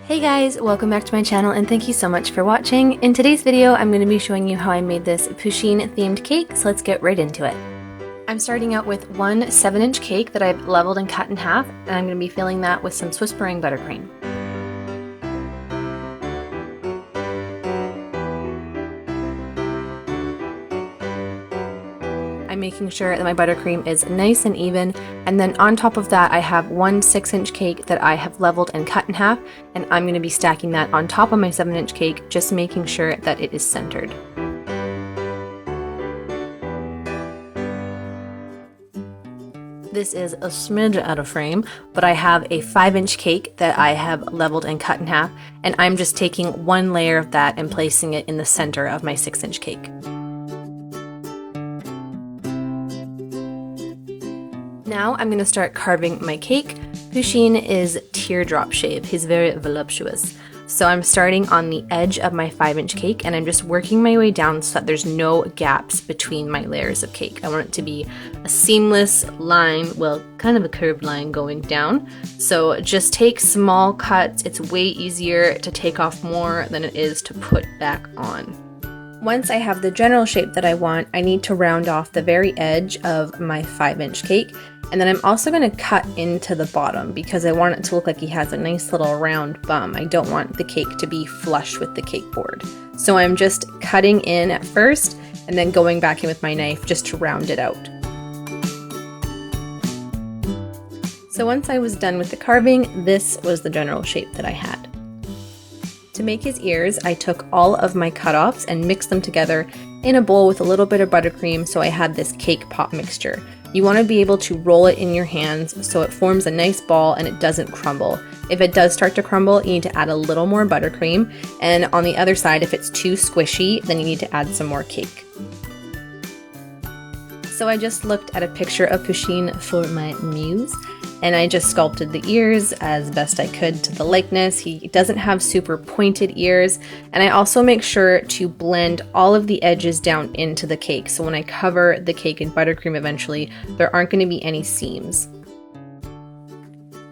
Hey guys, welcome back to my channel and thank you so much for watching. In today's video, I'm going to be showing you how I made this Pusheen themed cake, so let's get right into it. I'm starting out with one 7-inch cake that I've leveled and cut in half, and I'm going to be filling that with some Swiss meringue buttercream. I'm making sure that my buttercream is nice and even, and then on top of that I have one 6-inch cake that I have leveled and cut in half, and I'm going to be stacking that on top of my 7-inch cake, just making sure that it is centered. This is a smidge out of frame, but I have a 5-inch cake that I have leveled and cut in half, and I'm just taking one layer of that and placing it in the center of my 6-inch cake. Now I'm going to start carving my cake. Pusheen is teardrop shape. He's very voluptuous. So I'm starting on the edge of my 5-inch cake and I'm just working my way down so that there's no gaps between my layers of cake. I want it to be a seamless line, well, kind of a curved line going down. So just take small cuts. It's way easier to take off more than it is to put back on. Once I have the general shape that I want, I need to round off the very edge of my 5-inch cake. And then I'm also going to cut into the bottom because I want it to look like he has a nice little round bum. I don't want the cake to be flush with the cake board. So I'm just cutting in at first and then going back in with my knife just to round it out. So once I was done with the carving, this was the general shape that I had. To make his ears, I took all of my cutoffs and mixed them together in a bowl with a little bit of buttercream, so I had this cake pop mixture. You want to be able to roll it in your hands so it forms a nice ball and it doesn't crumble. If it does start to crumble, you need to add a little more buttercream, and on the other side, if it's too squishy, then you need to add some more cake. So I just looked at a picture of Pusheen for my muse, and I just sculpted the ears as best I could to the likeness. He doesn't have super pointed ears, and I also make sure to blend all of the edges down into the cake, so when I cover the cake in buttercream eventually, there aren't going to be any seams.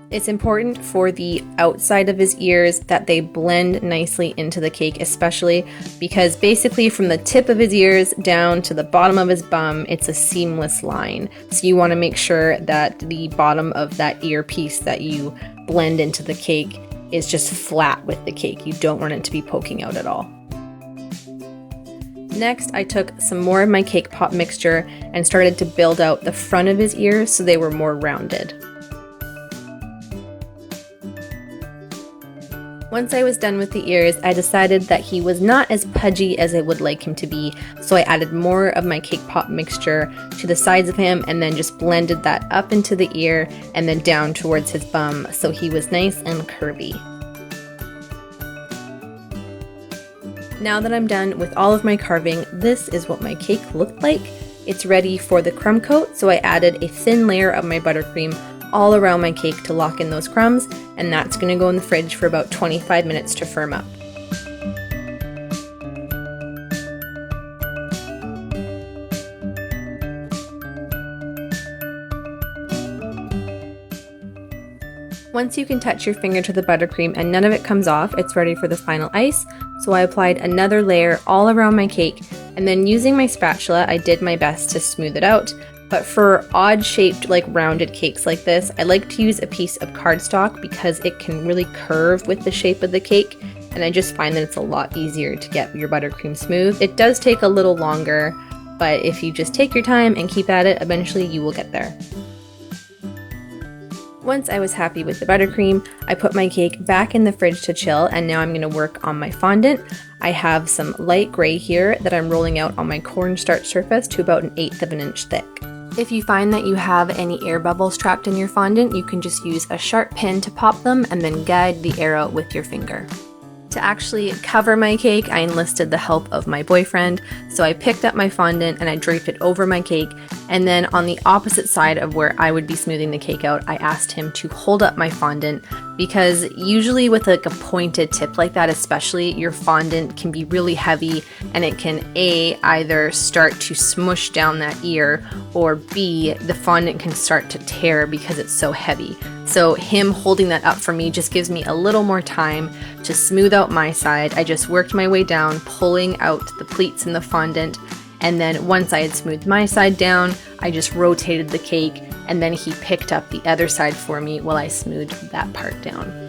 It's important for the outside of his ears that they blend nicely into the cake, especially because basically from the tip of his ears down to the bottom of his bum, it's a seamless line. So you want to make sure that the bottom of that ear piece that you blend into the cake is just flat with the cake. You don't want it to be poking out at all. Next, I took some more of my cake pop mixture and started to build out the front of his ears so they were more rounded. Once I was done with the ears, I decided that he was not as pudgy as I would like him to be, so I added more of my cake pop mixture to the sides of him and then just blended that up into the ear and then down towards his bum so he was nice and curvy. Now that I'm done with all of my carving, this is what my cake looked like. It's ready for the crumb coat, so I added a thin layer of my buttercream all around my cake to lock in those crumbs, and that's going to go in the fridge for about 25 minutes to firm up. Once you can touch your finger to the buttercream and none of it comes off, it's ready for the final ice. So I applied another layer all around my cake, and then using my spatula, I did my best to smooth it out. But for odd-shaped, like rounded cakes like this, I like to use a piece of cardstock because it can really curve with the shape of the cake, and I just find that it's a lot easier to get your buttercream smooth. It does take a little longer, but if you just take your time and keep at it, eventually you will get there. Once I was happy with the buttercream, I put my cake back in the fridge to chill, and now I'm going to work on my fondant. I have some light gray here that I'm rolling out on my cornstarch surface to about 1/8 of an inch thick. If you find that you have any air bubbles trapped in your fondant, you can just use a sharp pin to pop them and then guide the air out with your finger. To actually cover my cake, I enlisted the help of my boyfriend. So I picked up my fondant and I draped it over my cake. And then on the opposite side of where I would be smoothing the cake out, I asked him to hold up my fondant, because usually with like a pointed tip like that especially, your fondant can be really heavy and it can either start to smush down that ear, or B, the fondant can start to tear because it's so heavy. So him holding that up for me just gives me a little more time to smooth out my side. I just worked my way down, pulling out the pleats in the fondant, and then once I had smoothed my side down, I just rotated the cake, and then he picked up the other side for me while I smoothed that part down.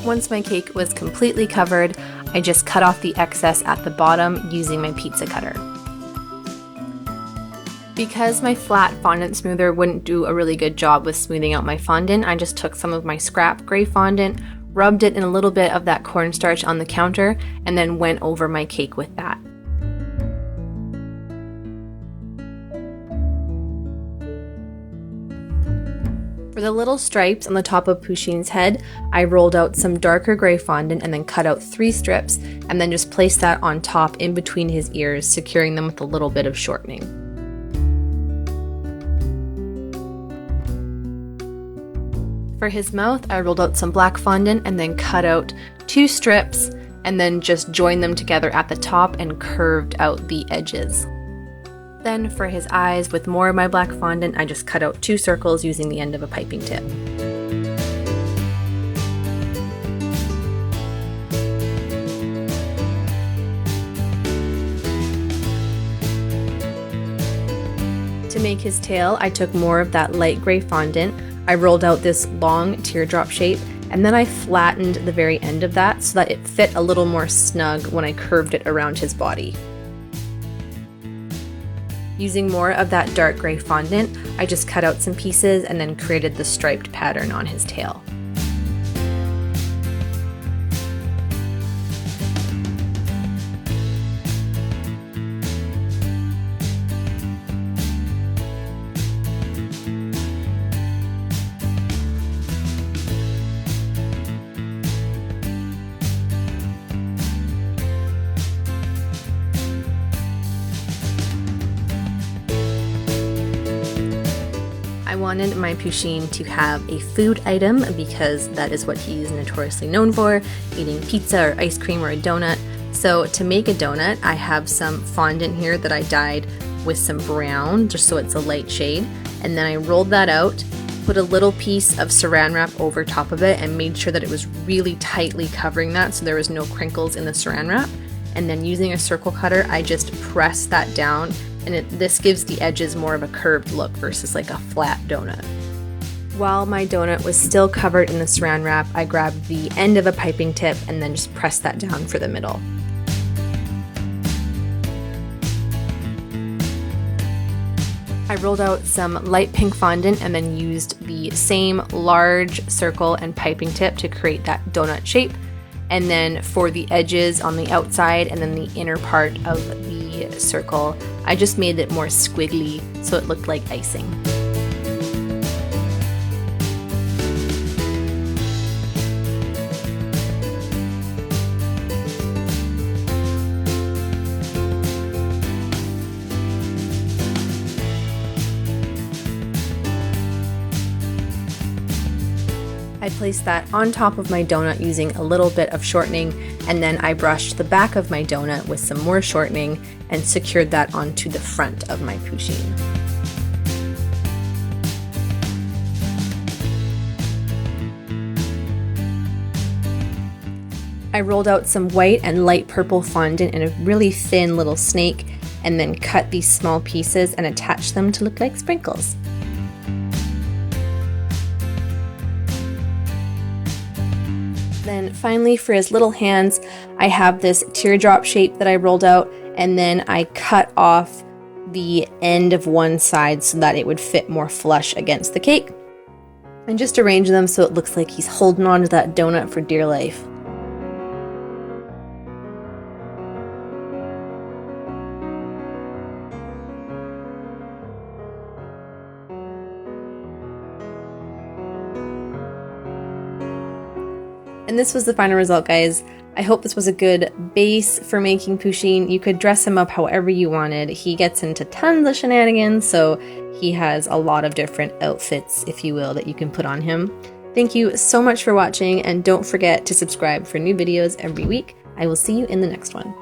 Once my cake was completely covered, I just cut off the excess at the bottom using my pizza cutter. Because my flat fondant smoother wouldn't do a really good job with smoothing out my fondant, I just took some of my scrap gray fondant, rubbed it in a little bit of that cornstarch on the counter, and then went over my cake with that. For the little stripes on the top of Pusheen's head, I rolled out some darker gray fondant and then cut out 3 strips, and then just placed that on top in between his ears, securing them with a little bit of shortening. For his mouth, I rolled out some black fondant and then cut out 2 strips, and then just joined them together at the top and curved out the edges. Then for his eyes, with more of my black fondant, I just cut out 2 circles using the end of a piping tip. To make his tail, I took more of that light gray fondant. I rolled out this long teardrop shape, and then I flattened the very end of that so that it fit a little more snug when I curved it around his body. Using more of that dark gray fondant, I just cut out some pieces and then created the striped pattern on his tail. I wanted my Pusheen to have a food item because that is what he's notoriously known for, eating pizza or ice cream or a donut. So to make a donut, I have some fondant here that I dyed with some brown, just so it's a light shade. And then I rolled that out, put a little piece of saran wrap over top of it and made sure that it was really tightly covering that so there was no crinkles in the saran wrap. And then using a circle cutter, I just pressed that down, and this gives the edges more of a curved look versus like a flat donut. While my donut was still covered in the saran wrap, I grabbed the end of a piping tip and then just pressed that down for the middle. I rolled out some light pink fondant and then used the same large circle and piping tip to create that donut shape. And then for the edges on the outside and then the inner part of the circle, I just made it more squiggly so it looked like icing. I placed that on top of my donut using a little bit of shortening, and then I brushed the back of my donut with some more shortening and secured that onto the front of my Pusheen. I rolled out some white and light purple fondant in a really thin little snake, and then cut these small pieces and attached them to look like sprinkles. Then finally, for his little hands, I have this teardrop shape that I rolled out, and then I cut off the end of one side so that it would fit more flush against the cake. And just arrange them so it looks like he's holding on to that donut for dear life. And this was the final result, guys. I hope this was a good base for making Pusheen. You could dress him up however you wanted. He gets into tons of shenanigans, so he has a lot of different outfits, if you will, that you can put on him. Thank you so much for watching, and don't forget to subscribe for new videos every week. I will see you in the next one.